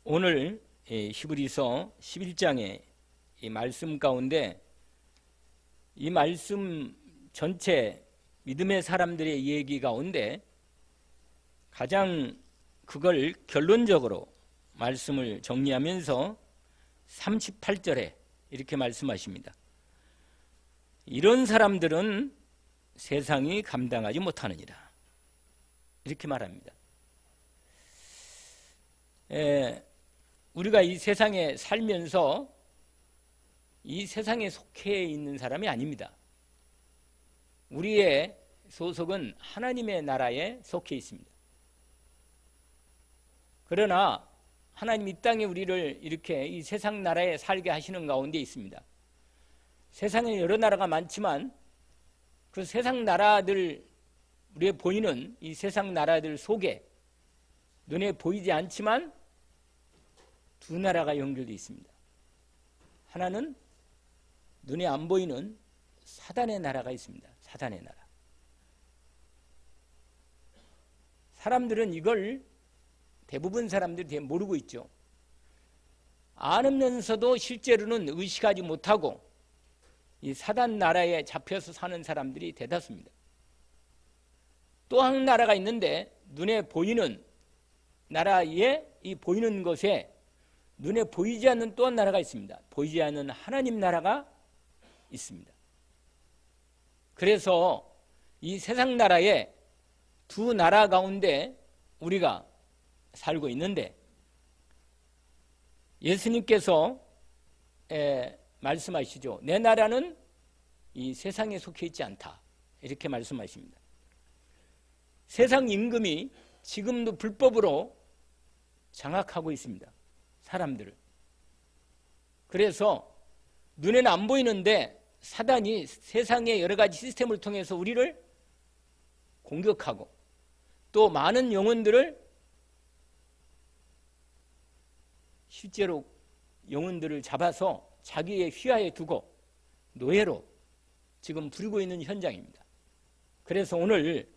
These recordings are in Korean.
오늘 히브리서 11장의 이 말씀 가운데 이 말씀 전체 믿음의 사람들의 얘기 가운데 가장 그걸 결론적으로 말씀을 정리하면서 38절에 이렇게 말씀하십니다. 이런 사람들은 세상이 감당하지 못하느니라. 이렇게 말합니다. 우리가 이 세상에 살면서 이 세상에 속해 있는 사람이 아닙니다. 우리의 소속은 하나님의 나라에 속해 있습니다. 그러나 하나님 이 땅에 우리를 이렇게 이 세상 나라에 살게 하시는 가운데 있습니다. 세상에 여러 나라가 많지만 그 세상 나라들, 우리의 보이는 이 세상 나라들 속에 눈에 보이지 않지만 두 나라가 연결되어 있습니다. 하나는 눈에 안 보이는 사단의 나라가 있습니다. 사단의 나라. 사람들은 이걸 대부분 사람들이 모르고 있죠. 아면서도 실제로는 의식하지 못하고 이 사단 나라에 잡혀서 사는 사람들이 대다수입니다. 또 한 나라가 있는데 눈에 보이는 나라에 이 보이는 것에 눈에 보이지 않는 또 한 나라가 있습니다. 보이지 않는 하나님 나라가 있습니다. 그래서 이 세상 나라에 두 나라 가운데 우리가 살고 있는데 예수님께서 말씀하시죠. 내 나라는 이 세상에 속해 있지 않다. 이렇게 말씀하십니다. 세상 임금이 지금도 불법으로 장악하고 있습니다. 사람들을. 그래서 눈에는 안 보이는데 사단이 세상의 여러 가지 시스템을 통해서 우리를 공격하고 또 많은 영혼들을 실제로 영혼들을 잡아서 자기의 휘하에 두고 노예로 지금 부리고 있는 현장입니다. 그래서 오늘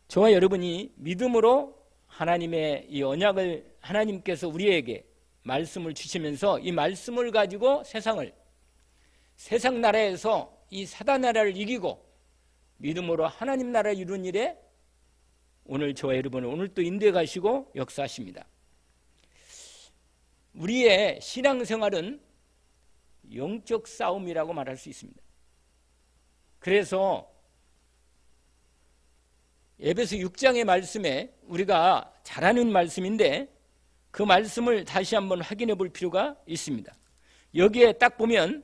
저와 여러분이 믿음으로 하나님의 이 언약을 하나님께서 우리에게 말씀을 주시면서 이 말씀을 가지고 세상 나라에서 이 사단 나라를 이기고 믿음으로 하나님 나라를 이룬 일에 오늘 저와 여러분을 오늘 또 인도해 가시고 역사하십니다. 우리의 신앙생활은 영적 싸움이라고 말할 수 있습니다. 그래서 에베소 6장의 말씀에 우리가 잘 아는 말씀인데 그 말씀을 다시 한번 확인해 볼 필요가 있습니다. 여기에 딱 보면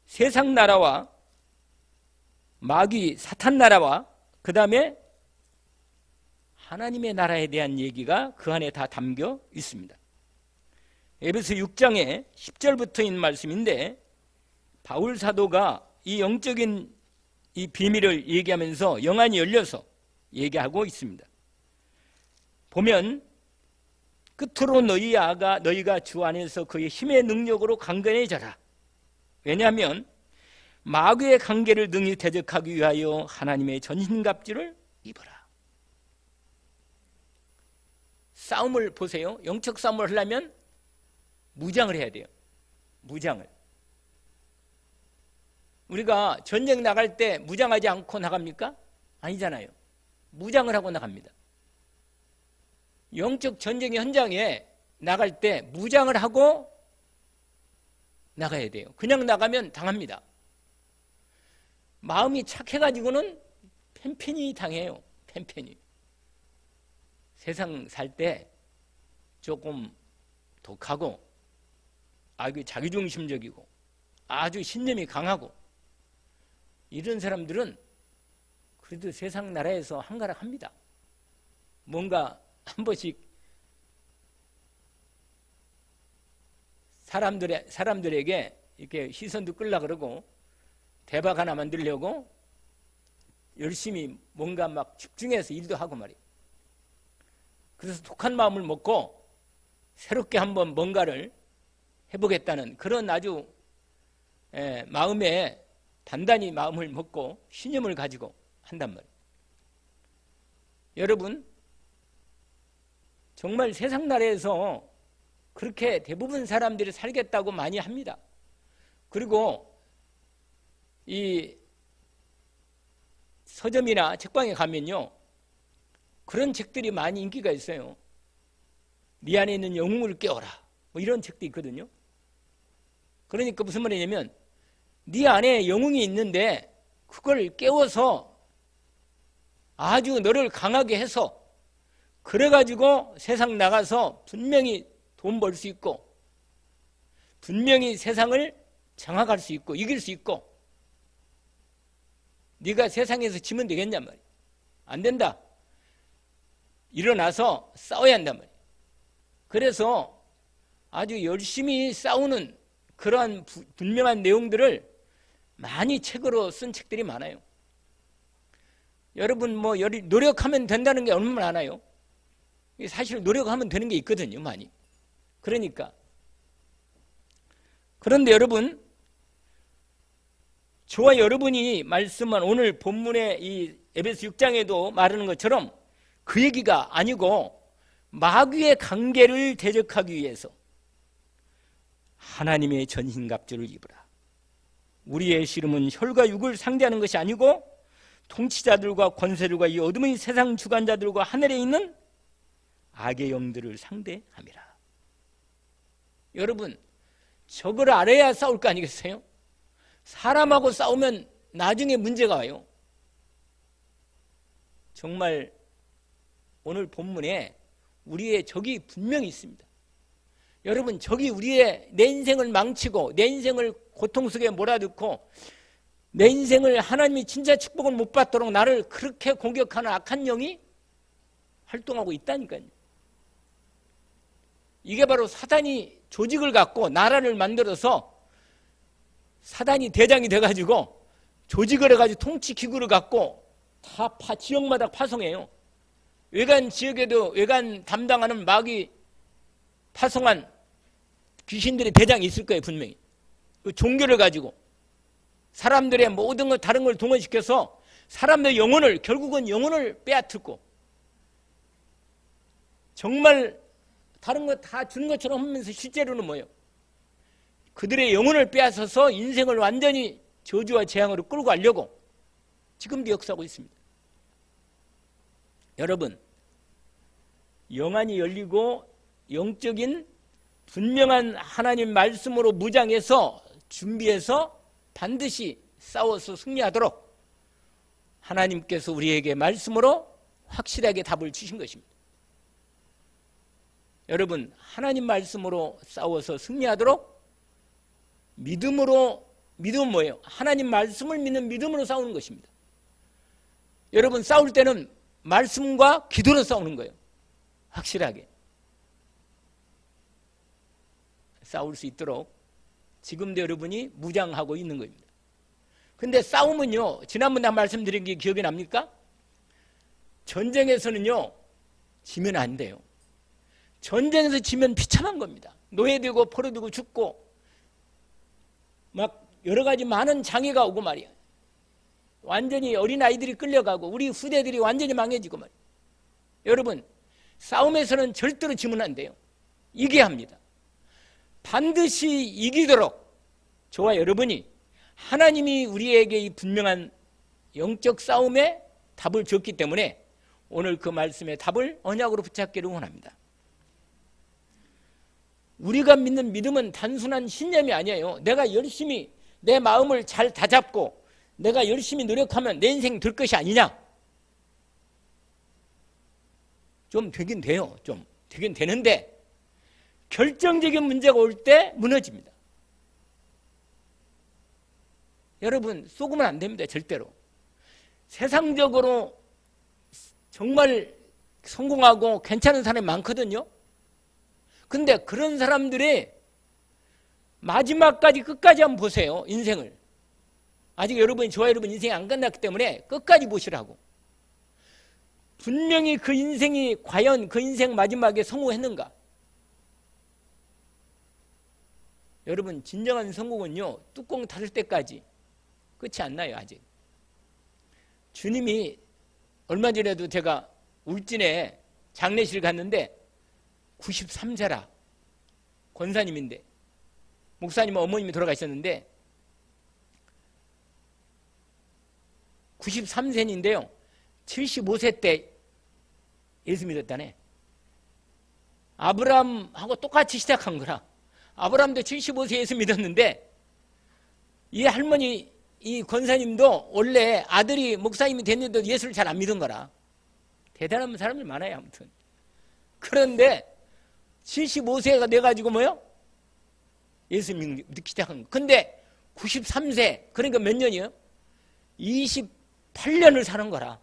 세상 나라와 마귀 사탄 나라와 그 다음에 하나님의 나라에 대한 얘기가 그 안에 다 담겨 있습니다. 에베소 6장의 10절부터 있는 말씀인데 바울 사도가 이 영적인 이 비밀을 얘기하면서 영안이 열려서 얘기하고 있습니다. 보면 끝으로 너희가 주 안에서 그의 힘의 능력으로 강건해져라. 왜냐하면 마귀의 관계를 능히 대적하기 위하여 하나님의 전신갑주를 입어라. 싸움을 보세요. 영적 싸움을 하려면 무장을 해야 돼요. 무장을. 우리가 전쟁 나갈 때 무장하지 않고 나갑니까? 아니잖아요. 무장을 하고 나갑니다. 영적 전쟁의 현장에 나갈 때 무장을 하고 나가야 돼요. 그냥 나가면 당합니다. 마음이 착해가지고는 팽팽히 당해요. 팽팽히. 세상 살 때 조금 독하고 아주 자기중심적이고 아주 신념이 강하고 이런 사람들은 그래도 세상 나라에서 한가락합니다. 뭔가 한 번씩 사람들에게 이렇게 시선도 끌려고 그러고 대박 하나 만들려고 열심히 뭔가 막 집중해서 일도 하고 말이에요. 그래서 독한 마음을 먹고 새롭게 한번 뭔가를 해보겠다는 그런 아주 마음에 단단히 마음을 먹고 신념을 가지고 한단 말이에요. 여러분 정말 세상 나라에서 그렇게 대부분 사람들이 살겠다고 많이 합니다. 그리고 이 서점이나 책방에 가면요, 그런 책들이 많이 인기가 있어요. 네 안에 있는 영웅을 깨워라, 뭐 이런 책도 있거든요. 그러니까 무슨 말이냐면, 네 안에 영웅이 있는데 그걸 깨워서 아주 너를 강하게 해서, 그래가지고 세상 나가서 분명히 돈 벌 수 있고, 분명히 세상을 장악할 수 있고 이길 수 있고, 네가 세상에서 지면 되겠냔 말이야. 안 된다. 일어나서 싸워야 한단 말이야. 그래서 아주 열심히 싸우는 그러한 분명한 내용들을 많이 책으로 쓴 책들이 많아요. 여러분 뭐 노력하면 된다는 게 얼마나 많아요. 사실 노력하면 되는 게 있거든요, 많이. 그러니까. 그런데 여러분, 저와 여러분이 말씀한 오늘 본문의 이 에베소 6장에도 말하는 것처럼 그 얘기가 아니고, 마귀의 관계를 대적하기 위해서 하나님의 전신갑주를 입으라. 우리의 씨름은 혈과 육을 상대하는 것이 아니고 통치자들과 권세들과 이 어둠의 세상 주관자들과 하늘에 있는 악의 영들을 상대함이라. 여러분, 적을 알아야 싸울 거 아니겠어요? 사람하고 싸우면 나중에 문제가 와요. 정말 오늘 본문에 우리의 적이 분명히 있습니다. 여러분, 적이 내 인생을 망치고 내 인생을 고통 속에 몰아넣고 내 인생을 하나님이 진짜 축복을 못 받도록 나를 그렇게 공격하는 악한 영이 활동하고 있다니까요. 이게 바로 사단이 조직을 갖고 나라를 만들어서, 사단이 대장이 돼가지고 조직을 해가지고 통치 기구를 갖고 다 지역마다 파송해요. 외관 지역에도 외관 담당하는 마귀 파송한 귀신들의 대장이 있을 거예요, 분명히. 그 종교를 가지고 사람들의 모든 것 다른 걸 동원시켜서 사람들의 영혼을, 결국은 영혼을 빼앗고 정말 다른 거 다 주는 것처럼 하면서 실제로는 뭐예요? 그들의 영혼을 빼앗아서 인생을 완전히 저주와 재앙으로 끌고 가려고 지금도 역사하고 있습니다. 여러분, 영안이 열리고 영적인 분명한 하나님 말씀으로 무장해서 준비해서 반드시 싸워서 승리하도록 하나님께서 우리에게 말씀으로 확실하게 답을 주신 것입니다. 여러분, 하나님 말씀으로 싸워서 승리하도록 믿음은 뭐예요? 하나님 말씀을 믿는 믿음으로 싸우는 것입니다. 여러분, 싸울 때는 말씀과 기도로 싸우는 거예요. 확실하게 싸울 수 있도록 지금도 여러분이 무장하고 있는 겁니다. 근데 싸움은요, 지난번에 말씀드린 게 기억이 납니까? 전쟁에서는요, 지면 안 돼요. 전쟁에서 지면 비참한 겁니다. 노예되고 포로되고 죽고 막 여러 가지 많은 장애가 오고 말이야. 완전히 어린아이들이 끌려가고 우리 후대들이 완전히 망해지고 말이야. 여러분, 싸움에서는 절대로 지면 안 돼요. 이겨야 합니다. 반드시 이기도록 저와 여러분이 하나님이 우리에게 이 분명한 영적 싸움에 답을 줬기 때문에 오늘 그 말씀의 답을 언약으로 붙잡기를 원합니다. 우리가 믿는 믿음은 단순한 신념이 아니에요. 내가 열심히 내 마음을 잘 다잡고 내가 열심히 노력하면 내 인생 될 것이 아니냐. 좀 되긴 돼요. 좀 되긴 되는데 결정적인 문제가 올 때 무너집니다. 여러분, 속으면 안 됩니다. 절대로. 세상적으로 정말 성공하고 괜찮은 사람이 많거든요. 근데 그런 사람들이 마지막까지 끝까지 한번 보세요. 인생을. 아직 저와 여러분 인생이 안 끝났기 때문에 끝까지 보시라고. 분명히 그 인생이 과연 그 인생 마지막에 성공했는가? 여러분, 진정한 성공은요, 뚜껑 닫을 때까지 끝이 안 나요. 아직. 주님이 얼마 전에도 제가 울진에 장례실 갔는데 93세라. 권사님인데, 목사님 어머님이 돌아가셨는데 93세인데요 75세 때 예수 믿었다네. 아브라함하고 똑같이 시작한 거라. 아브라함도 75세 예수 믿었는데 이 할머니, 이 권사님도 원래 아들이 목사님이 됐는데도 예수를 잘 안 믿은 거라. 대단한 사람들 많아요. 아무튼 그런데 75세가 돼가지고 뭐요? 예수 믿기 시작한 거. 근데 93세, 그러니까 몇 년이요? 28년을 사는 거라.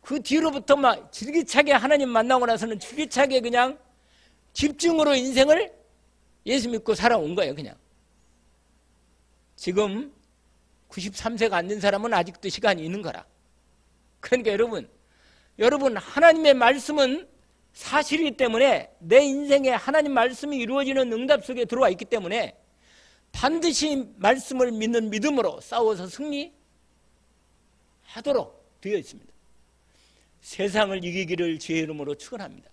그 뒤로부터 막 줄기차게 하나님 만나고 나서는 줄기차게 그냥 집중으로 인생을 예수 믿고 살아온 거예요. 그냥 지금 93세가 안 된 사람은 아직도 시간이 있는 거라. 그러니까 여러분 하나님의 말씀은 사실이기 때문에 내 인생에 하나님 말씀이 이루어지는 응답 속에 들어와 있기 때문에 반드시 말씀을 믿는 믿음으로 싸워서 승리하도록 되어 있습니다. 세상을 이기기를 주의 이름으로 축원합니다.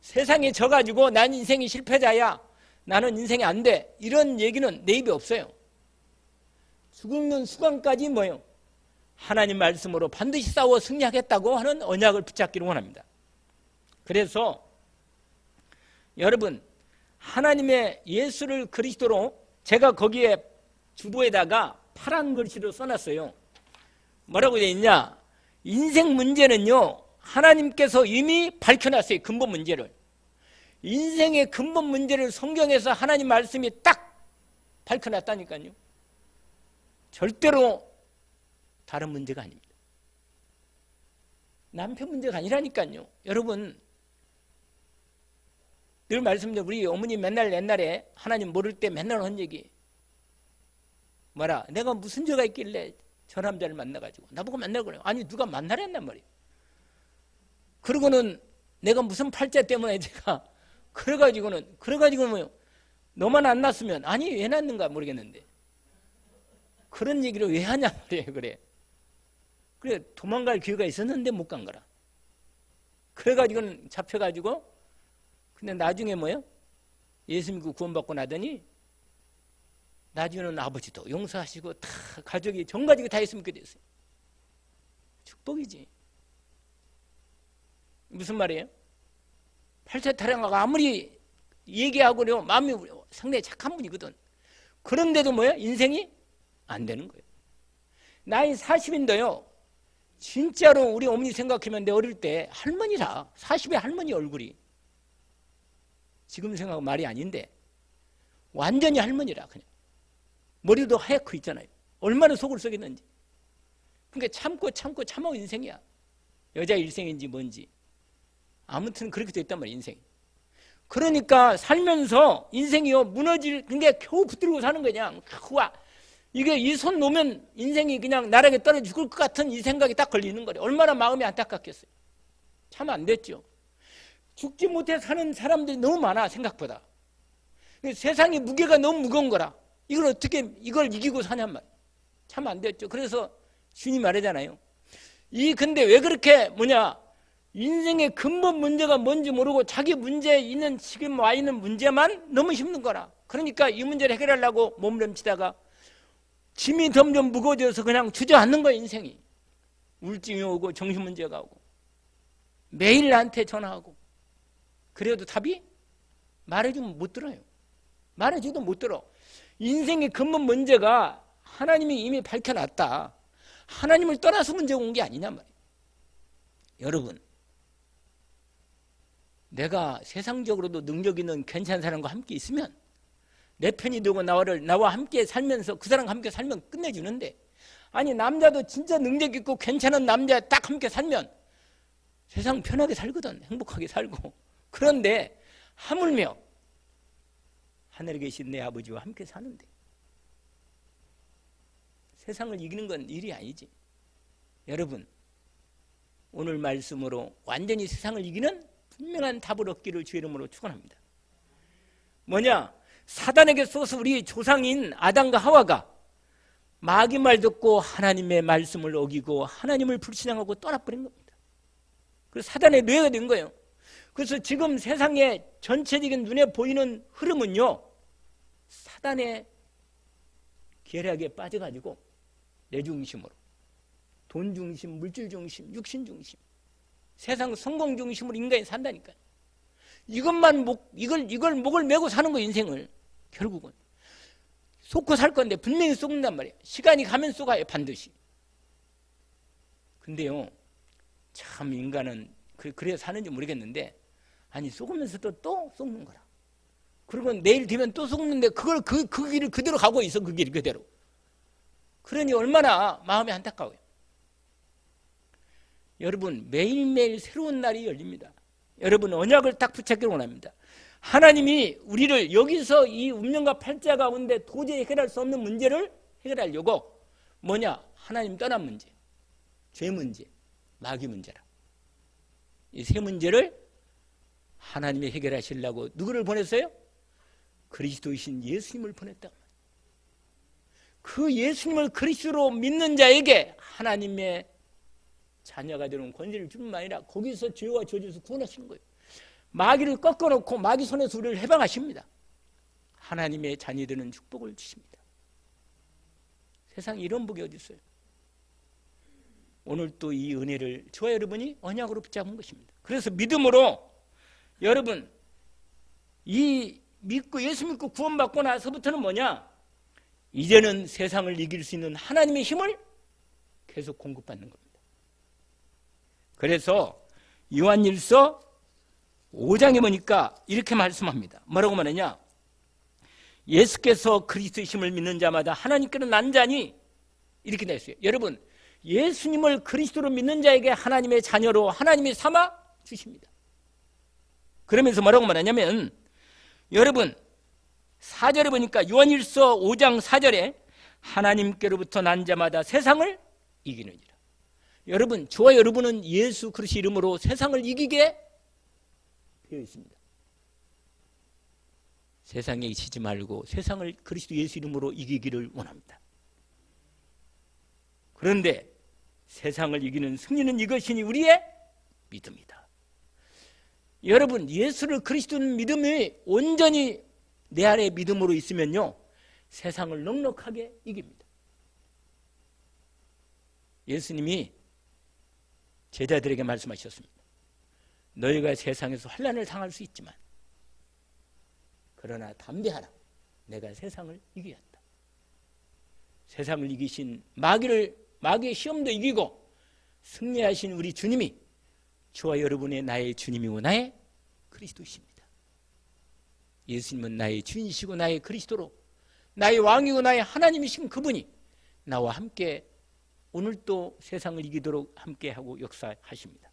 세상에 져가지고 난 인생이 실패자야, 나는 인생이 안 돼, 이런 얘기는 내 입에 없어요. 죽는 순간까지 뭐요? 하나님 말씀으로 반드시 싸워 승리하겠다고 하는 언약을 붙잡기를 원합니다. 그래서 여러분 하나님의 예수를 그리스도로, 제가 거기에 주보에다가 파란 글씨로 써놨어요. 뭐라고 되어 있냐? 인생 문제는요 하나님께서 이미 밝혀놨어요. 근본 문제를. 인생의 근본 문제를 성경에서 하나님 말씀이 딱 밝혀놨다니까요. 절대로 다른 문제가 아닙니다. 남편 문제가 아니라니까요. 여러분 늘 말씀드려, 우리 어머니 맨날 옛날에 하나님 모를 때 맨날 한 얘기 뭐라, 내가 무슨 죄가 있길래 저 남자를 만나가지고 나보고 만나고 그래요. 아니 누가 만나랬단 말이에요. 그러고는 내가 무슨 팔자 때문에 제가 그래가지고는 뭐요, 너만 안 낳았으면, 아니 왜 낳는가 모르겠는데 그런 얘기를 왜 하냐 말이에요. 그래 도망갈 기회가 있었는데 못 간 거라. 그래가지고는 잡혀가지고, 근데 나중에 뭐요, 예수 믿고 구원받고 나더니 나중에는 아버지도 용서하시고 다 가족이 전 가족이 다 예수 믿게 됐어요. 축복이지. 무슨 말이에요? 팔자타령하고 아무리 얘기하고요 마음이 상당히 착한 분이거든. 그런데도 뭐야? 인생이 안 되는 거예요. 나이 40인데요 진짜로 우리 어머니 생각하면 내 어릴 때 할머니라, 40의 할머니 얼굴이 지금 생각하면 말이 아닌데 완전히 할머니라. 그냥 머리도 하얗고 있잖아요. 얼마나 속을 썩였는지. 그러니까 참고 인생이야. 여자 일생인지 뭔지 아무튼 그렇게 됐단 말이야 인생이. 그러니까 살면서 인생이요 무너질, 그게 겨우 붙들고 사는 거냐. 이게 이 손 놓으면 인생이 그냥 나락에 떨어져 죽을 것 같은 이 생각이 딱 걸리는 거래. 얼마나 마음이 안타깝겠어요. 참 안 됐죠. 죽지 못해 사는 사람들이 너무 많아 생각보다. 세상의 무게가 너무 무거운 거라. 이걸 어떻게 이걸 이기고 사냔 말이야. 참 안 됐죠. 그래서 주님 말하잖아요. 근데 왜 그렇게 인생의 근본 문제가 뭔지 모르고 자기 문제에 있는, 지금 와 있는 문제만 너무 힘든 거라. 그러니까 이 문제를 해결하려고 몸부림치다가 짐이 점점 무거워져서 그냥 주저앉는 거야 인생이. 우울증이 오고 정신 문제가 오고 매일 나한테 전화하고, 그래도 답이 말해주면 못 들어요. 말해줘도 못 들어. 인생의 근본 문제가 하나님이 이미 밝혀놨다. 하나님을 떠나서 문제가 온 게 아니냐 말이에요. 여러분 내가 세상적으로도 능력 있는 괜찮은 사람과 함께 있으면 내 편이 되고 나와 함께 살면서 그 사람과 함께 살면 끝내주는데, 아니 남자도 진짜 능력 있고 괜찮은 남자 딱 함께 살면 세상 편하게 살거든. 행복하게 살고. 그런데 하물며 하늘에 계신 내 아버지와 함께 사는데 세상을 이기는 건 일이 아니지. 여러분 오늘 말씀으로 완전히 세상을 이기는 분명한 답을 얻기를 주의 이름으로 축원합니다. 사단에게 쏘서 우리 조상인 아담과 하와가 마귀 말 듣고 하나님의 말씀을 어기고 하나님을 불신앙하고 떠나버린 겁니다. 그래서 사단의 노예가 된 거예요. 그래서 지금 세상의 전체적인 눈에 보이는 흐름은요, 사단의 계략에 빠져가지고 내 중심으로, 돈 중심, 물질 중심, 육신 중심, 세상 성공 중심으로 인간이 산다니까요. 이걸 목을 메고 사는 거, 인생을. 결국은 쏟고 살 건데 분명히 쏟는단 말이에요. 시간이 가면 쏟아요, 반드시. 근데요, 참 인간은 그래서 사는지 모르겠는데, 아니 쏟으면서도 또 쏟는 거라. 그리고 내일 되면 또 쏟는데 그걸 그 길을 그대로 가고 있어. 그 길 그대로. 그러니 얼마나 마음이 안타까워요. 여러분, 매일매일 새로운 날이 열립니다. 여러분, 언약을 딱 붙잡기를 원합니다. 하나님이 우리를 여기서 이 운명과 팔자 가운데 도저히 해결할 수 없는 문제를 해결하려고 뭐냐? 하나님 떠난 문제, 죄 문제, 마귀 문제라. 이 세 문제를 하나님이 해결하시려고 누구를 보냈어요? 그리스도이신 예수님을 보냈다. 그 예수님을 그리스도로 믿는 자에게 하나님의 자녀가 되는 권세를 줄 뿐만 아니라 거기서 죄와 저주에서 구원하시는 거예요. 마귀를 꺾어놓고 마귀 손에서 우리를 해방하십니다. 하나님의 자녀 되는 축복을 주십니다. 세상에 이런 복이 어디 있어요? 오늘 또 이 은혜를 저와 여러분이 언약으로 붙잡은 것입니다. 그래서 믿음으로 여러분, 예수 믿고 구원받고 나서부터는 뭐냐? 이제는 세상을 이길 수 있는 하나님의 힘을 계속 공급받는 겁니다. 그래서 요한일서 5장에 보니까 이렇게 말씀합니다. 뭐라고 말하냐? 예수께서 그리스도의 힘을 믿는 자마다 하나님께로 난 자니, 이렇게 되어 있어요. 여러분, 예수님을 그리스도로 믿는 자에게 하나님의 자녀로 하나님이 삼아 주십니다. 그러면서 뭐라고 말하냐면, 여러분 4절에 보니까 요한일서 5장 4절에 하나님께로부터 난 자마다 세상을 이기느니라. 여러분, 저와 여러분은 예수 그리스도 이름으로 세상을 이기게 되어 있습니다. 세상에 이기지 말고 세상을 그리스도 예수 이름으로 이기기를 원합니다. 그런데 세상을 이기는 승리는 이것이니 우리의 믿음이다. 여러분, 예수를 그리스도는 믿음이 온전히 내 안에 믿음으로 있으면요, 세상을 넉넉하게 이깁니다. 예수님이 제자들에게 말씀하셨습니다. 너희가 세상에서 환난을 당할 수 있지만 그러나 담대하라. 내가 세상을 이기었다. 세상을 이기신 마귀의 시험도 이기고 승리하신 우리 주님이 저와 여러분의 나의 주님이고 나의 그리스도이십니다. 예수님은 나의 주인이시고 나의 그리스도로, 나의 왕이고 나의 하나님이신 그분이 나와 함께 오늘도 세상을 이기도록 함께하고 역사하십니다.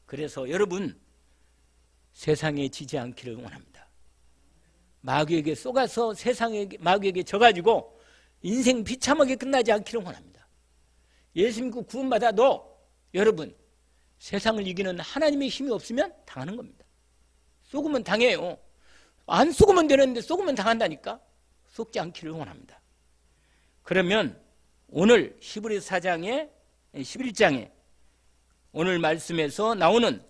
그래서 여러분, 세상에 지지 않기를 원합니다. 마귀에게 속아서 마귀에게 져가지고 인생 비참하게 끝나지 않기를 원합니다. 예수 믿고 구원받아도 여러분, 세상을 이기는 하나님의 힘이 없으면 당하는 겁니다. 속으면 당해요. 안 속으면 되는데 속으면 당한다니까. 속지 않기를 원합니다. 그러면 오늘 히브리서 4장의 11장에 오늘 말씀에서 나오는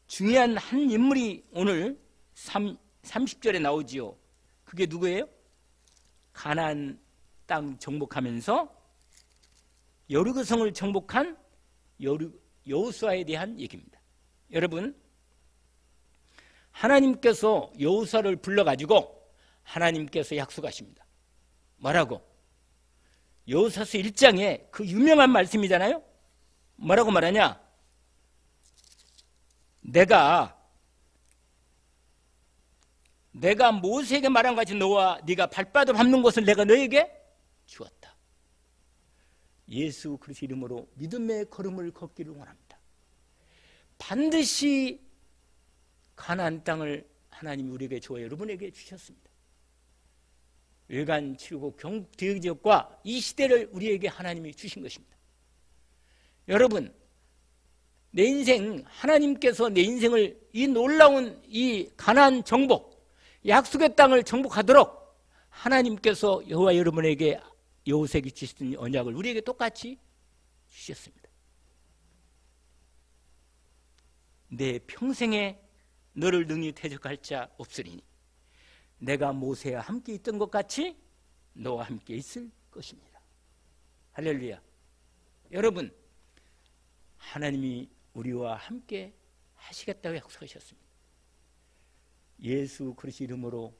중요한 한 인물이 오늘 30절에 나오지요. 그게 누구예요? 가나안 땅 정복하면서 여리고성을 정복한 여호수아에 대한 얘기입니다. 여러분, 하나님께서 여호수아를 불러가지고 하나님께서 약속하십니다. 뭐라고? 여호수아서 1장에 그 유명한 말씀이잖아요. 뭐라고 말하냐? 내가 모세에게 말한 같이 너와 네가 발바닥 밟는 곳을 내가 너에게 주었다. 예수 그리스도 이름으로 믿음의 걸음을 걷기를 원합니다. 반드시 가나안 땅을 하나님이 우리에게 저와 여러분에게 주셨습니다. 외관 치르고 경국 대지역과 이 시대를 우리에게 하나님이 주신 것입니다. 여러분, 내 인생, 하나님께서 내 인생을 이 놀라운 이 가나안 정복, 약속의 땅을 정복하도록 하나님께서 여호와 여러분에게 여호수아에게 주신 언약을 우리에게 똑같이 주셨습니다. 내 평생에 너를 능히 대적할 자 없으리니 내가 모세와 함께 있던 것 같이 너와 함께 있을 것입니다. 할렐루야. 여러분, 하나님이 우리와 함께 하시겠다고 약속하셨습니다. 예수 그리스도 이름으로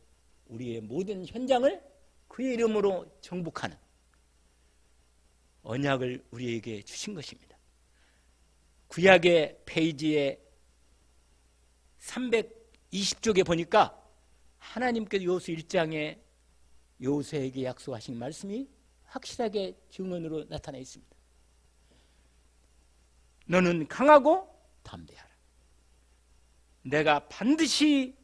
우리의 모든 현장을 그의 이름으로 정복하는 언약을 우리에게 주신 것입니다. 구약의 페이지에 320쪽에 보니까 하나님께서 요수 1장에 요새에게 약속하신 말씀이 확실하게 증언으로 나타나 있습니다. 너는 강하고 담대하라. 내가 반드시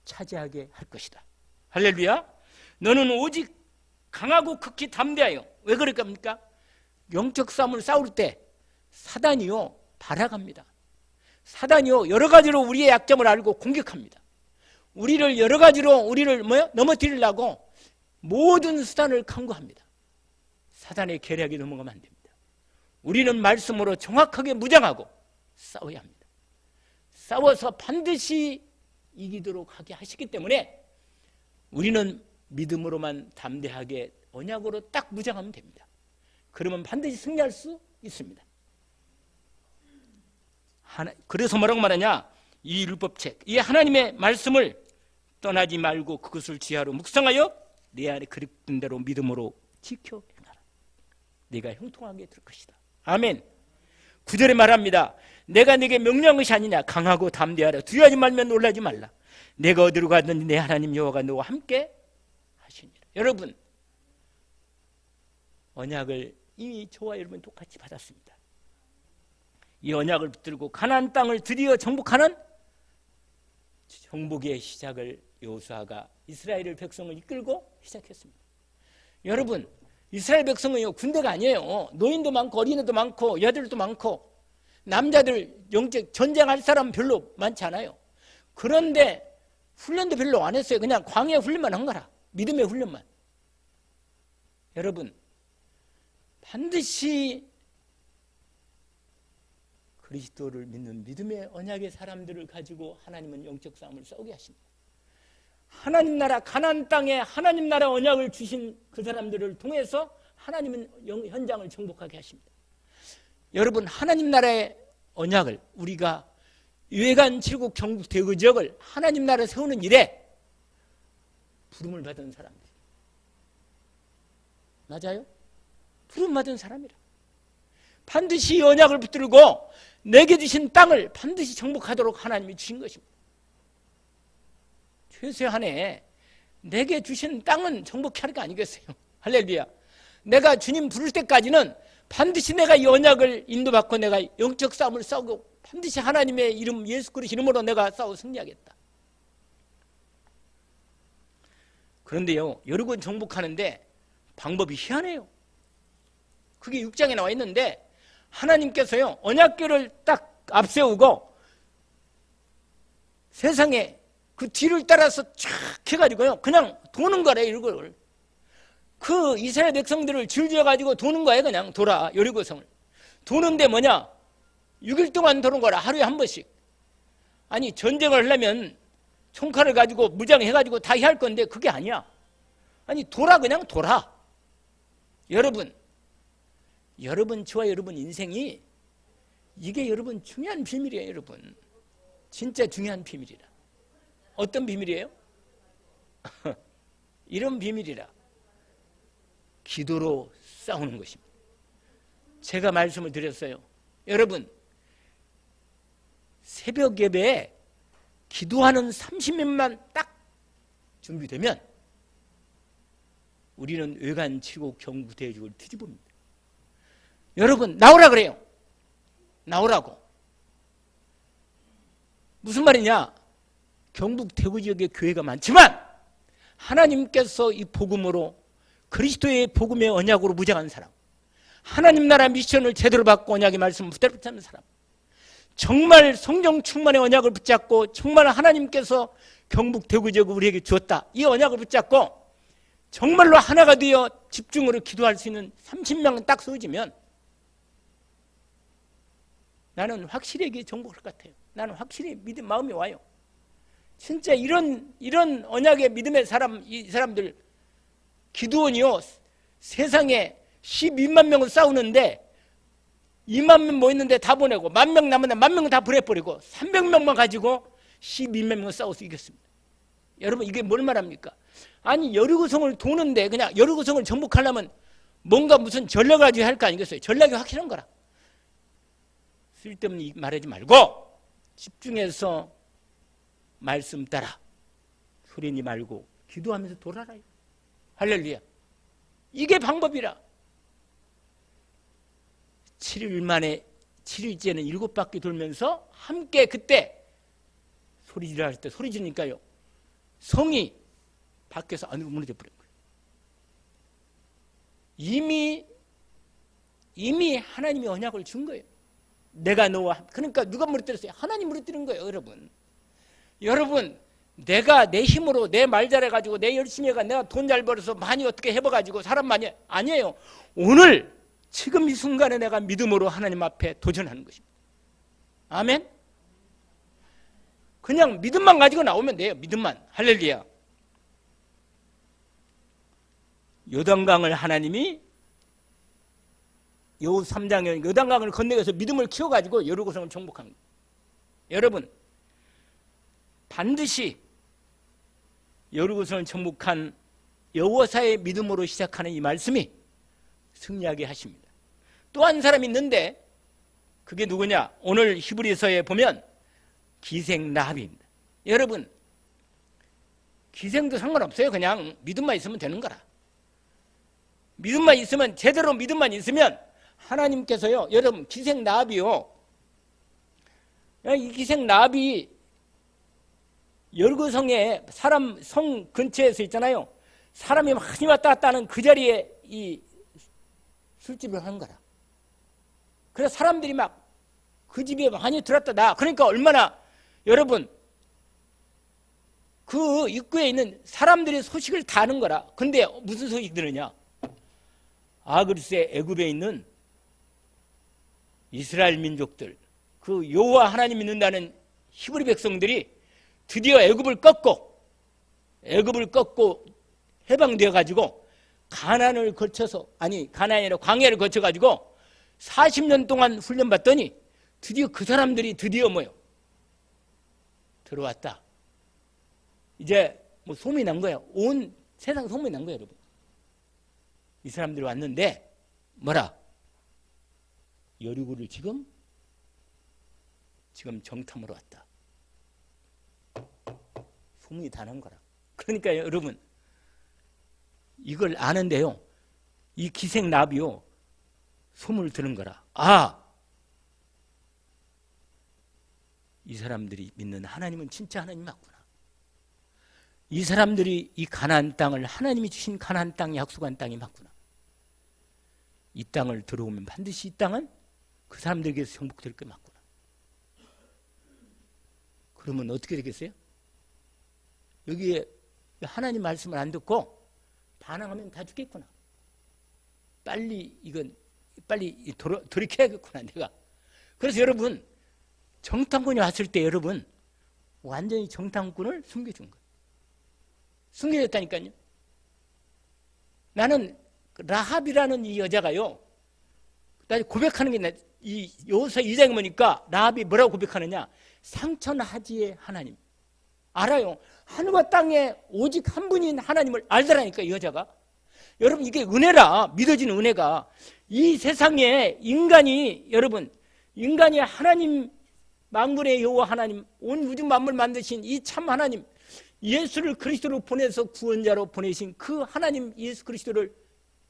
차지하게 할 것이다. 할렐루야. 너는 오직 강하고 극히 담대하여. 왜 그럴까? 영적 싸움을 싸울 때 사단이요 발악합니다. 사단이요 여러 가지로 우리의 약점을 알고 공격합니다. 우리를 여러 가지로 우리를 넘어뜨리려고 모든 수단을 강구합니다. 사단의 계략에 넘어가면 안 됩니다. 우리는 말씀으로 정확하게 무장하고 싸워야 합니다. 싸워서 반드시 이기도록 하게 하시기 때문에 우리는 믿음으로만 담대하게 언약으로 딱 무장하면 됩니다. 그러면 반드시 승리할 수 있습니다. 그래서 뭐라고 말하냐? 이 율법책, 이 하나님의 말씀을 떠나지 말고 그것을 지하로 묵상하여 내 안에 그릇된 대로 믿음으로 지켜 행하라. 네가 형통하게 될 것이다. 아멘. 9절에 말합니다. 내가 네게 명령한 것이 아니냐? 강하고 담대하라. 두려워하지 말며 놀라지 말라. 내가 어디로 가든지 내 하나님 여호와가 너와 함께 하시니라. 여러분, 언약을 이미 저와 여러분 똑같이 받았습니다. 이 언약을 붙들고 가나안 땅을 드디어 정복하는 정복의 시작을 여호수아가 이스라엘 백성을 이끌고 시작했습니다. 여러분, 이스라엘 백성은요 군대가 아니에요. 노인도 많고 어린애도 많고 여자들도 많고 남자들 영적 전쟁할 사람 별로 많지 않아요. 그런데 훈련도 별로 안 했어요. 그냥 광야 훈련만 한 거라. 믿음의 훈련만. 여러분, 반드시 그리스도를 믿는 믿음의 언약의 사람들을 가지고 하나님은 영적 싸움을 싸우게 하십니다. 하나님 나라 가나안 땅에 하나님 나라 언약을 주신 그 사람들을 통해서 하나님은 현장을 정복하게 하십니다. 여러분, 하나님 나라의 언약을 우리가 유해관 7국 경북 대구 지역을 하나님 나라 세우는 일에 부름을 받은 사람들. 맞아요? 부름 받은 사람이라. 반드시 이 언약을 붙들고 내게 주신 땅을 반드시 정복하도록 하나님이 주신 것입니다. 최소한에 내게 주신 땅은 정복해야 할 거 아니겠어요? 할렐루야. 내가 주님 부를 때까지는 반드시 내가 이 언약을 인도받고 내가 영적 싸움을 싸우고 반드시 하나님의 이름 예수 그리스도 이름으로 내가 싸워 승리하겠다. 그런데요, 여러 번 정복하는데 방법이 희한해요. 그게 6장에 나와 있는데 하나님께서요 언약궤를 딱 앞세우고 세상에 그 뒤를 따라서 쫙 해가지고요 그냥 도는 거래. 이걸 그 이스라엘 백성들을 줄지어가지고 도는 거예요. 그냥 돌아. 여리고성을 도는데 뭐냐 6일 동안 도는 거라. 하루에 한 번씩. 아니 전쟁을 하려면 총칼을 가지고 무장해가지고 다 해야 할 건데 그게 아니야. 아니 돌아. 그냥 돌아. 여러분 저와 여러분 인생이 이게 여러분 중요한 비밀이에요. 여러분 진짜 중요한 비밀이라. 어떤 비밀이에요? 이런 비밀이라. 기도로 싸우는 것입니다. 제가 말씀을 드렸어요. 여러분 새벽 예배에 기도하는 30분만 딱 준비되면 우리는 외관 7국 경북 대주를 뒤집습니다. 여러분 나오라 그래요. 나오라고. 무슨 말이냐? 경북 대구 지역에 교회가 많지만 하나님께서 이 복음으로 그리스도의 복음의 언약으로 무장한 사람, 하나님 나라 미션을 제대로 받고 언약의 말씀을 붙잡는 사람, 정말 성령 충만의 언약을 붙잡고 정말 하나님께서 경북 대구 지역을 우리에게 주었다. 이 언약을 붙잡고 정말로 하나가 되어 집중으로 기도할 수 있는 30명은 딱 세워지면 나는 확실히 이게 정복할 것 같아요. 나는 확실히 믿음 마음이 와요. 진짜 이런 언약의 믿음의 사람, 이 사람들 기드온이요, 세상에 12만 명을 싸우는데 2만 명 모였는데 다 보내고 10,000명 남았는데 10,000명 다 보내버리고 300명만 가지고 12만 명을 싸워서 이겼습니다. 여러분 이게 뭘 말합니까? 아니 여리고성을 도는데 그냥 여리고성을 정복하려면 뭔가 무슨 전략을 가지고 할 거 아니겠어요? 전략이 확실한 거라. 쓸데없는 말하지 말고 집중해서 말씀 따라 소리니 말고 기도하면서 돌아라요. 할렐루야. 이게 방법이라. 7일 만에 7일째는 7바퀴 돌면서 함께 그때 소리 지르라 할 때 소리 지르니까요. 성이 밖에서 안으로 무너져 버린 거예요. 이미 하나님이 언약을 준 거예요. 내가 너와 그러니까 누가 무너뜨렸어요? 하나님 무너뜨린 거예요, 여러분. 여러분, 내가 내 힘으로 내 말 잘해가지고 내 열심히 해가 내가 돈 잘 벌어서 많이 어떻게 해봐가지고 사람 많이 아니에요. 오늘 지금 이 순간에 내가 믿음으로 하나님 앞에 도전하는 것입니다. 아멘. 그냥 믿음만 가지고 나오면 돼요. 믿음만. 할렐루야. 요단강을 하나님이 요 3장에 요단강을 건너가서 믿음을 키워가지고 여리고성을 정복한 거예요. 여러분 반드시 여리고성을 정복한 여호사의 믿음으로 시작하는 이 말씀이 승리하게 하십니다. 또 한 사람이 있는데 그게 누구냐? 오늘 히브리서에 보면 기생 라합입니다. 여러분 기생도 상관없어요. 그냥 믿음만 있으면 되는 거라. 믿음만 있으면 제대로 믿음만 있으면 하나님께서요. 여러분 기생 라합이요. 이 기생 라합이 여리고성에 사람 성 근처에서 있잖아요. 사람이 많이 왔다 갔다 하는 그 자리에 이 술집을 하는 거라. 그래서 사람들이 막 그 집에 많이 들었다 나. 그러니까 얼마나 여러분 그 입구에 있는 사람들의 소식을 다 아는 거라. 근데 무슨 소식 들으냐? 글쎄 애굽에 있는 이스라엘 민족들 그 여호와 하나님 믿는다는 히브리 백성들이 드디어 애굽을 꺾고 해방되어 가지고 가나안을 거쳐서 가나안이 아니라 광야를 거쳐 가지고 40년 동안 훈련 받더니 드디어 그 사람들이 드디어 들어왔다. 이제 소문이 난 거예요. 온 세상 소문이 난 거예요, 여러분. 이 사람들이 왔는데 여리고를 지금 정탐으로 왔다. 소문이 다 난 거라. 그러니까 여러분 이걸 아는데요. 이 기생 라합이요. 소문을 들은 거라. 이 사람들이 믿는 하나님은 진짜 하나님 맞구나. 이 사람들이 이 가나안 땅을 하나님이 주신 가나안 땅이 약속한 땅이 맞구나. 이 땅을 들어오면 반드시 이 땅은 그 사람들에게서 정복될 게 맞구나. 그러면 어떻게 되겠어요? 여기에 하나님 말씀을 안 듣고 반항하면 다 죽겠구나. 빨리 돌이켜야겠구나 내가. 그래서 여러분 정탐꾼이 왔을 때 여러분 완전히 정탐꾼을 숨겨준 거예요. 숨겨졌다니까요. 나는 라합이라는 이 여자가요. 나 고백하는 게 이 여호수아 2장에 보니까 라합이 뭐라고 고백하느냐? 상천하지의 하나님. 알아요. 하늘과 땅에 오직 한 분인 하나님을 알더라니까 이 여자가. 여러분 이게 은혜라. 믿어지는 은혜가. 이 세상에 인간이 하나님 만군의 여호와 하나님 온 우주 만물 만드신 이 참 하나님 예수를 그리스도로 보내서 구원자로 보내신 그 하나님 예수 그리스도를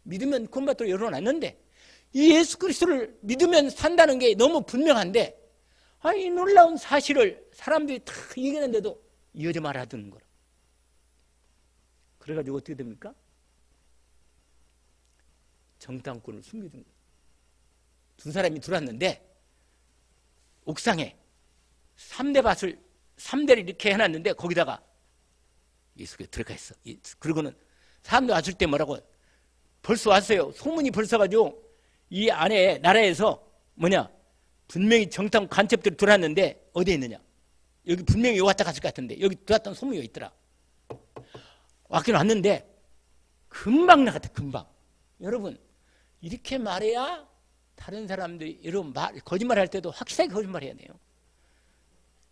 믿으면 구원받도록 열어놨는데 이 예수 그리스도를 믿으면 산다는 게 너무 분명한데 이 놀라운 사실을 사람들이 다 얘기하는데도 이 여자 말 알아듣는 거라. 그래가지고 어떻게 됩니까? 정탐꾼을 숨겨준 거예요. 두 사람이 들어왔는데 옥상에 3대를 이렇게 해놨는데 거기다가 예수가 들어가 있어. 그러고는 사람들 왔을 때 뭐라고 벌써 왔어요. 소문이 벌써 가지고 이 안에 나라에서 분명히 정탐 간첩들이 들어왔는데 어디에 있느냐? 여기 분명히 왔다 갔을 것 같은데 여기 들어왔던 소문이 있더라. 왔긴 왔는데 금방 나갔다. 금방. 여러분 이렇게 말해야 다른 사람들이 여러분 거짓말할 때도 확실하게 거짓말해야 돼요.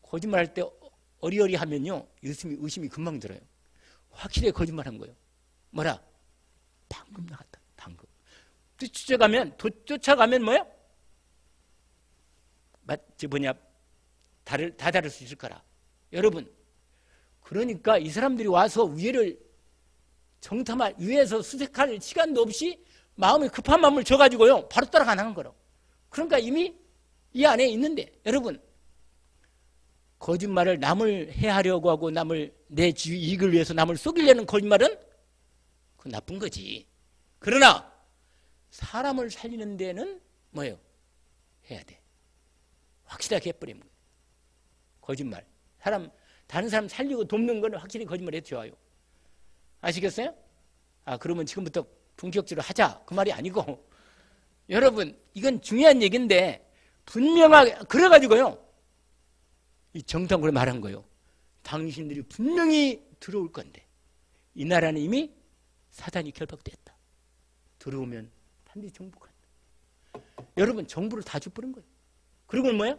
거짓말할 때 어리어리하면요 의심이 금방 들어요. 확실하게 거짓말한 거예요. 뭐라? 방금 나갔다. 방금. 쫓아가면 뭐야? 다 다를 수 있을 거라. 여러분 그러니까 이 사람들이 와서 위에서 수색할 시간도 없이 마음이 급한 마음을 줘가지고요 바로 따라가는 거로. 그러니까 이미 이 안에 있는데 여러분 거짓말을 남을 해하려고 하고 내 이익을 위해서 남을 속이려는 거짓말은 그 나쁜 거지. 그러나 사람을 살리는 데는 뭐예요? 해야 돼. 확실하게 해버리면 거예요. 거짓말. 다른 사람 살리고 돕는 건 확실히 거짓말 해도 좋아요. 아시겠어요? 그러면 지금부터 본격적으로 하자. 그 말이 아니고 여러분 이건 중요한 얘기인데 분명하게 그래가지고요 이 정탐꾼이 말한 거예요. 당신들이 분명히 들어올 건데 이 나라는 이미 사단이 결박됐다. 들어오면 반드시 정복한다. 여러분 정부를 다 줘버린 거예요. 그리고는 뭐야?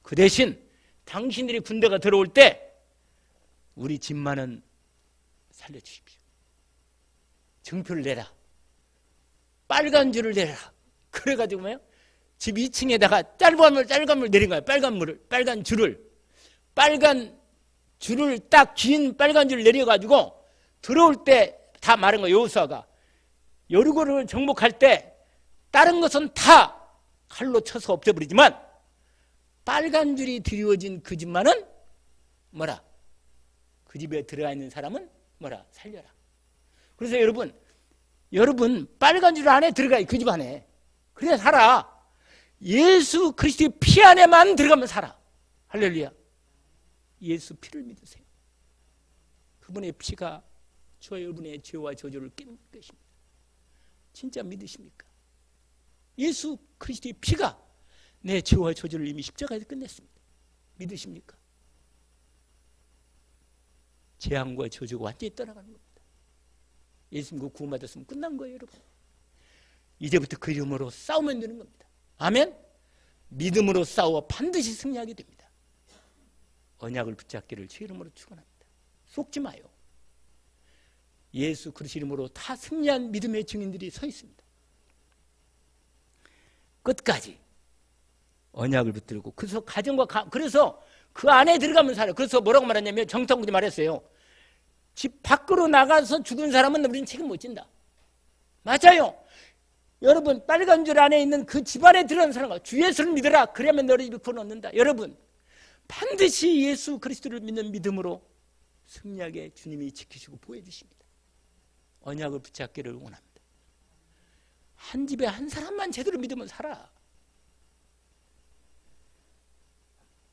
그 대신 당신들이 군대가 들어올 때 우리 집만은 살려주십시오. 증표를 내라. 빨간 줄을 내라. 그래가지고 뭐야? 집 2층에다가 빨간물 내린 거야. 빨간 줄을 딱 긴 빨간 줄을 내려가지고 들어올 때 다 말한 거야. 여호수아가 여리고를 정복할 때 다른 것은 다 칼로 쳐서 없애버리지만 빨간 줄이 드리워진 그 집만은 뭐라? 그 집에 들어가 있는 사람은 뭐라? 살려라. 그래서 여러분 빨간 줄 안에 들어가요. 그 집 안에. 그래 살아. 예수 그리스도의 피 안에만 들어가면 살아. 할렐루야. 예수 피를 믿으세요. 그분의 피가 저와 여러분의 죄와 저주를 깨는 것입니다. 진짜 믿으십니까? 예수 그리스도의 피가 내 죄와 저주를 이미 십자가에서 끝냈습니다. 믿으십니까? 재앙과 저주가 완전히 떠나가는 겁니다. 예수 믿고 구원받았으면 끝난 거예요, 여러분. 이제부터 그 이름으로 싸우면 되는 겁니다. 아멘? 믿음으로 싸워 반드시 승리하게 됩니다. 언약을 붙잡기를 주 이름으로 축원합니다. 속지 마요. 예수 그리스도 이름으로 다 승리한 믿음의 증인들이 서 있습니다. 끝까지 언약을 붙들고 그래서 그 안에 들어가면 살아요. 그래서 뭐라고 말하냐면 정탐꾼이 말했어요. 집 밖으로 나가서 죽은 사람은 우리는 책임 못 진다. 맞아요. 여러분 빨간 줄 안에 있는 그 집 안에 들어간 사람과 주 예수를 믿어라. 그러면 너를 입에 넣는다. 여러분 반드시 예수 그리스도를 믿는 믿음으로 승리하게 주님이 지키시고 보여주십니다. 언약을 붙잡기를 원합니다. 한 집에 한 사람만 제대로 믿으면 살아.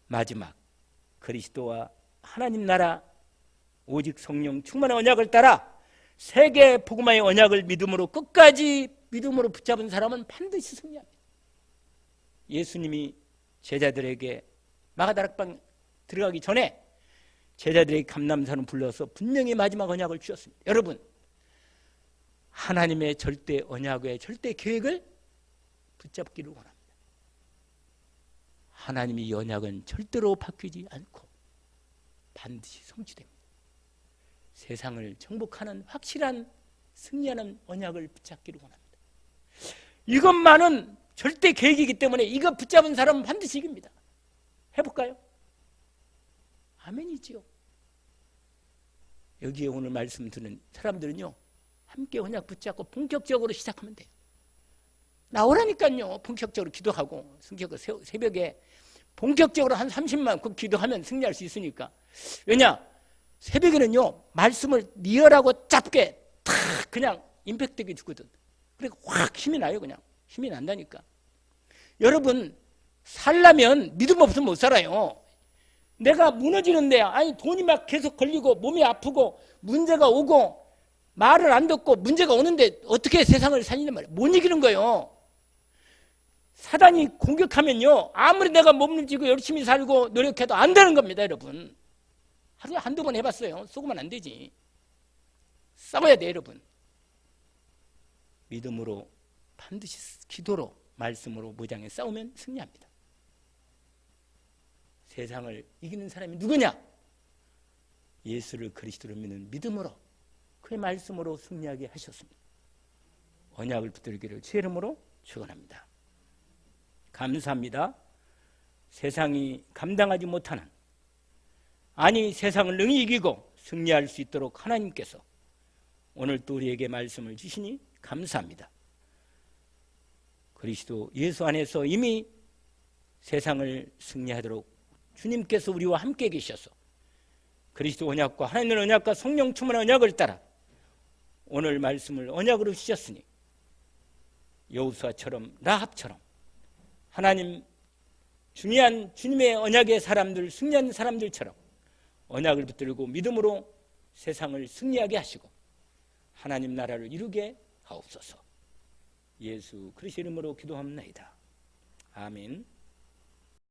마지막 그리스도와 하나님 나라 오직 성령 충만한 언약을 따라 세계 복음화의 언약을 믿음으로 끝까지 믿음으로 붙잡은 사람은 반드시 승리합니다. 예수님이 제자들에게 마가다락방 들어가기 전에 제자들에게 감람산을 불러서 분명히 마지막 언약을 주셨습니다. 여러분 하나님의 절대 언약의 절대 계획을 붙잡기를 원합니다. 하나님의 이 언약은 절대로 바뀌지 않고 반드시 성취됩니다. 세상을 정복하는 확실한 승리하는 언약을 붙잡기를 원합니다. 이것만은 절대 계획이기 때문에 이거 붙잡은 사람은 반드시 이깁니다. 해볼까요? 아멘이지요. 여기에 오늘 말씀 듣는 사람들은요 함께 언약 붙잡고 본격적으로 시작하면 돼요. 나오라니까요. 본격적으로 기도하고 새벽에 본격적으로 한 30만 그 기도하면 승리할 수 있으니까. 왜냐? 새벽에는요 말씀을 리얼하고 짧게 탁 그냥 임팩트하게 주거든. 그러니까 확 힘이 나요. 그냥 힘이 난다니까. 여러분 살려면 믿음 없으면 못 살아요. 내가 무너지는데 아니 돈이 막 계속 걸리고 몸이 아프고 문제가 오고 말을 안 듣고 문제가 오는데 어떻게 세상을 살리는 말이에요. 못 이기는 거예요. 사단이 공격하면요, 아무리 내가 몸을 쥐고 열심히 살고 노력해도 안 되는 겁니다, 여러분. 하루에 한두 번 해봤어요. 속으면 안 되지. 싸워야 돼, 여러분. 믿음으로 반드시 기도로 말씀으로 무장에 싸우면 승리합니다. 세상을 이기는 사람이 누구냐? 예수를 그리스도로 믿는 믿음으로 그의 말씀으로 승리하게 하셨습니다. 언약을 붙들기를 주의 이름으로 축원합니다. 감사합니다. 세상이 감당하지 못하는, 아니 세상을 능히 이기고 승리할 수 있도록 하나님께서 오늘 또 우리에게 말씀을 주시니 감사합니다. 그리스도 예수 안에서 이미 세상을 승리하도록 주님께서 우리와 함께 계셔서 그리스도 언약과 하나님의 언약과 성령 충만한 언약을 따라 오늘 말씀을 언약으로 주셨으니 여호수아처럼 라합처럼 하나님 중요한 주님의 언약의 사람들, 승리한 사람들처럼 언약을 붙들고 믿음으로 세상을 승리하게 하시고 하나님 나라를 이루게 하옵소서. 예수 그리스도 이름으로 기도합니다. 아멘.